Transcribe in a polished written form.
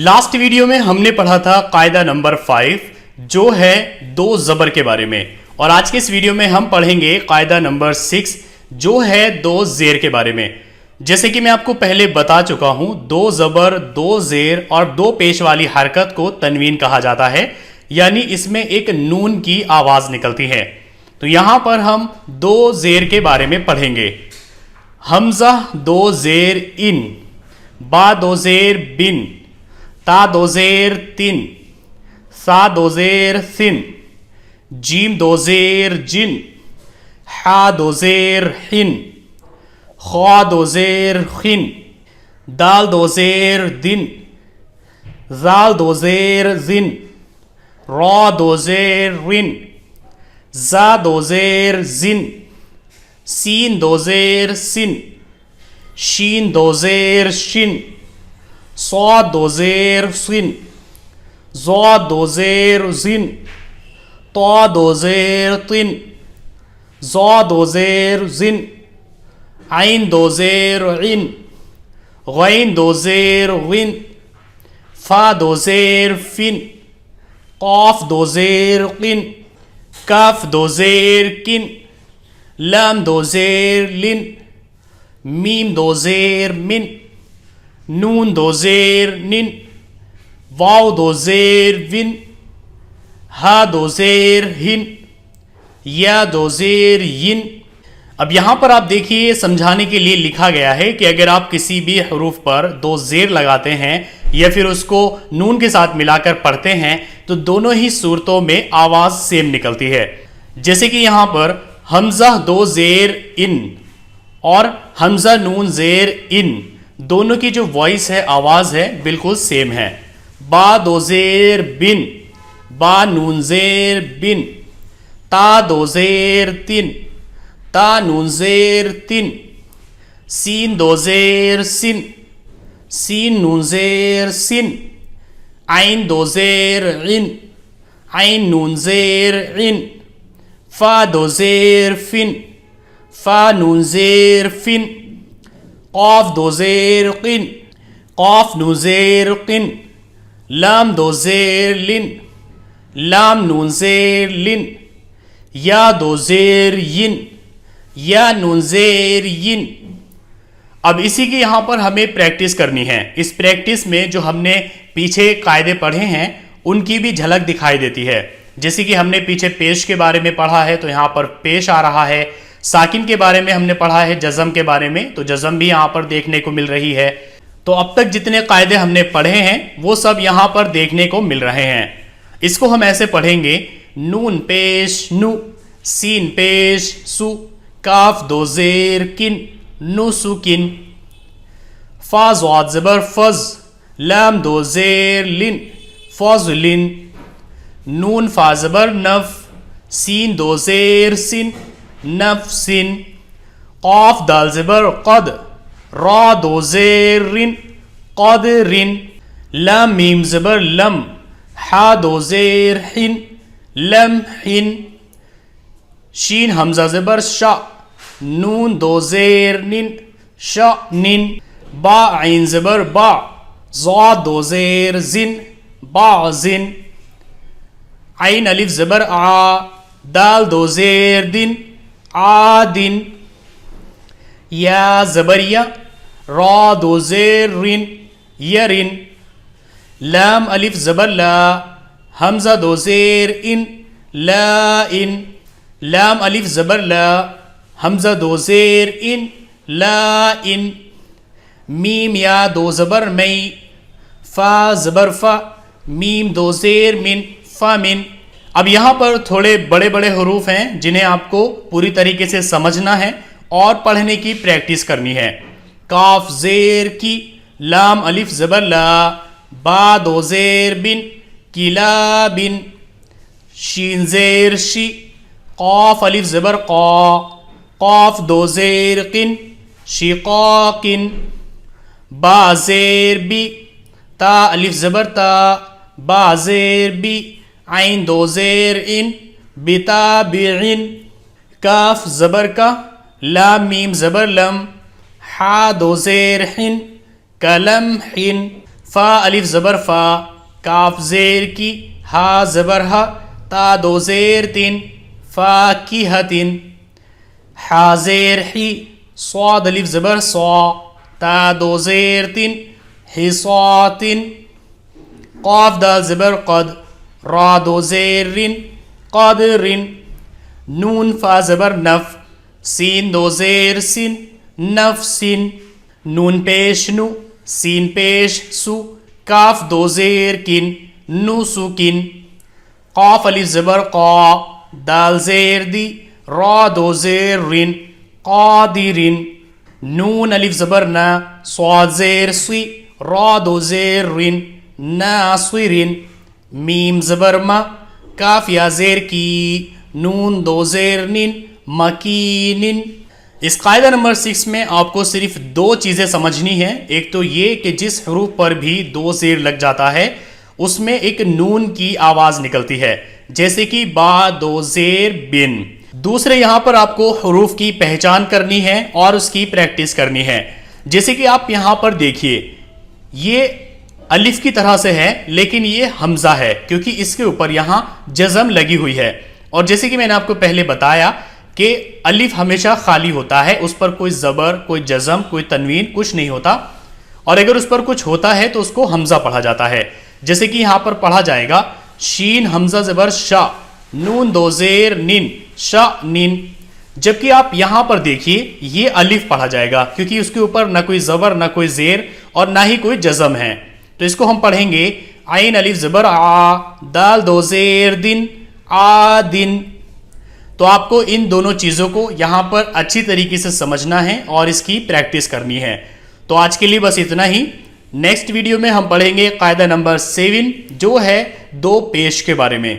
Last video में हमने पढ़ा था कायदा नंबर 5 जो है दो जबर के बारे में, और आज के इस वीडियो में हम पढ़ेंगे कायदा नंबर 6 जो है दो जेर के बारे में। जैसे कि मैं आपको पहले बता चुका हूं, दो जबर, दो जेर और दो पेश वाली हरकत को तनवीन कहा जाता है, यानी इसमें एक नून की आवाज निकलती है। तो यहां पर हम दो जेर के बारे में पढ़ेंगे। हमजा दो जेर इन, बा दो जेर बिन, ता दो जेर तिन, सा दो जेर सिन, जीम दो जेर जिन, हा दो जेर हिन, ख्वा दो जेर खिन, दाल दो जेर दिन, जाल दो जेर जिन, रा दो जेर रिन, जा दो जेर जिन, सीन दो जेर सिन, शीन दो जेर शिन, सौ दो जेर सिन, ज़ो दो जेर जिन, तो दो जेर तिन, ज़ो दो जेर जिन, आइन दो जेर इन, गैन दो जेर विन, फा दो जेर फिन, क़ाफ दो जेर किन, काफ दो जेर किन, लाम दो जेर लिन, मीम दो जेर मिन, नून दो जेर निन, वाव दो जेर विन, हा दो जेर हिन, या दो जेर यिन। अब यहां पर आप देखिए, समझाने के लिए लिखा गया है कि अगर आप किसी भी हरूफ पर दो जेर लगाते हैं या फिर उसको नून के साथ मिलाकर पढ़ते हैं तो दोनों ही सूरतों में आवाज सेम निकलती है। जैसे कि यहां पर हमजा दो जेर इन और हमजा नून जेर इन, दोनों की जो वॉइस है, आवाज है, बिल्कुल सेम है। बा दो जेर बिन, बा नून जेर बिन, ता दो जेर तिन, ता नून जेर तिन, सीन दो जेर सिन, सीन नून जेर सिन, आइन दो जेर इन, आइन नून जेर इन, फा दो जेर फिन, फा नून जेर फिन, क़ाफ दो जेर किन, क़ाफ नून जेर किन, लाम दो जेर लिन, लाम नून जेर लिन, या दो जेर यिन, या नून जेर यिन। अब इसी की यहां पर हमें प्रैक्टिस करनी है। इस प्रैक्टिस में जो हमने पीछे कायदे पढ़े हैं उनकी भी झलक दिखाई देती है। जैसे कि हमने पीछे पेश के बारे में पढ़ा है तो यहां पर पेश आ रहा है, साकिन के बारे में हमने पढ़ा है, जज़म के बारे में तो जज़म भी यहां पर देखने को मिल रही है। तो अब तक जितने कायदे हमने पढ़े हैं वो सब यहां पर देखने को मिल रहे हैं। इसको हम ऐसे पढ़ेंगे, नून पेश नु, सीन पेश सु, काफ दो जेर किन, नु सुकिन, फा ज़ाद ज़बर फज, लाम दो जेर लिन, फजलिन, नून फा ज़बर नफ, सीन दो जेर सिन, नफसिन, क़ाफ दाल ज़बर क़द, रा दो जेर रिन, क़दरिन, लाम मीम ज़बर लम, हा दो जेर हिन, लमहिन, शीन हमजा ज़बर शा, नून दो जेर निन, शानिन, बा आइन ज़बर बा, ज़ा दो जेर जिन, बाज़िन, आइन अलिफ ज़बर आ, दाल दो जेर दिन, आदिन, या ज़बरिया, रा दो जेर रिन, यरिन, लाम अलिफ ज़बर ला, हमजा दो जेर इन, लाइन, लाम अलिफ ज़बर ला, हमजा दो जेर इन, लाइन, मीम या दो ज़बर मई, फा ज़बर फा, मीम दो जेर मिन, फामिन। अब यहाँ पर थोड़े बड़े बड़े हरूफ हैं जिन्हें आपको पूरी तरीके से समझना है और पढ़ने की प्रैक्टिस करनी है। काफ जेर की, लाम अलिफ ज़बर ला, बा दो जेर बिन, किला बिन, शीन जेर शी, क़ाफ अलिफ ज़बर क़ा, क़ाफ दो जेर किन, शिक़ाक़िन, बा जेर बी, ता अलिफ ज़बर ता, बा जेर बी, आइन दो जेर इन, बिताबिइन, काफ ज़बर का, लाम मीम ज़बर लम, हा दो जेर हिन, कलम हिन, فا الف زبر فا، کاف زیر کی، ہا زبر ہا، تا دو زیر تین، فاکہتن، حا زیر حی، صاد الف زبر صا، تا دو زیر تین، حصاتن، قاف دال زبر قد، را دو زیر رن، قدرن، نون فا زبر نف، سین دو زیر سن، نفسن، نون پیش نو، سین پیش سو، کاف دو زیر کن، نسکن، قاف الف زبر قا، دال زیر دی، را دو زیر رن، قادرن، نون الف زبر نا، صاد زیر سی، را دو زیر رن، ناصرن، میم زبر ما، کاف یا زیر کی، نون دو زیر نن، مکینن۔ اس قاعدہ نمبر 6 میں آپ کو صرف دو چیزیں سمجھنی ہیں. ایک تو یہ کہ جس حروف پر بھی دو زیر لگ جاتا ہے اس میں ایک نون کی آواز نکلتی ہے، جیسے کہ با دو زیر بن. دوسرے یہاں پر آپ کو حروف کی پہچان کرنی ہے اور اس کی پریکٹس کرنی ہے. جیسے کہ آپ یہاں پر دیکھیے یہ الف کی طرح سے ہے لیکن یہ حمزہ ہے کیونکہ اس کے اوپر یہاں جزم لگی ہوئی ہے. اور جیسے کہ میں نے آپ کو پہلے بتایا کہ الف ہمیشہ خالی ہوتا ہے، اس پر کوئی زبر، کوئی جزم، کوئی تنوین کچھ نہیں ہوتا، اور اگر اس پر کچھ ہوتا ہے تو اس کو حمزہ پڑھا جاتا ہے. جیسے کہ یہاں پر پڑھا جائے گا شین حمزہ زبر شا، نون دو زیر نن، شا نن. جبکہ آپ یہاں پر دیکھیے یہ الف پڑھا جائے گا کیونکہ اس کے اوپر نہ کوئی زبر، نہ کوئی زیر اور نہ ہی کوئی جزم ہے. تو اس کو ہم پڑھیں گے عین الف زبر آ، دال دو زیر دن، آدن. تو آپ کو ان دونوں چیزوں کو یہاں پر اچھی طریقے سے سمجھنا ہے اور اس کی پریکٹس کرنی ہے. تو آج کے لیے بس اتنا ہی. نیکسٹ ویڈیو میں ہم پڑھیں گے قاعدہ نمبر 7 جو ہے دو پیش کے بارے میں.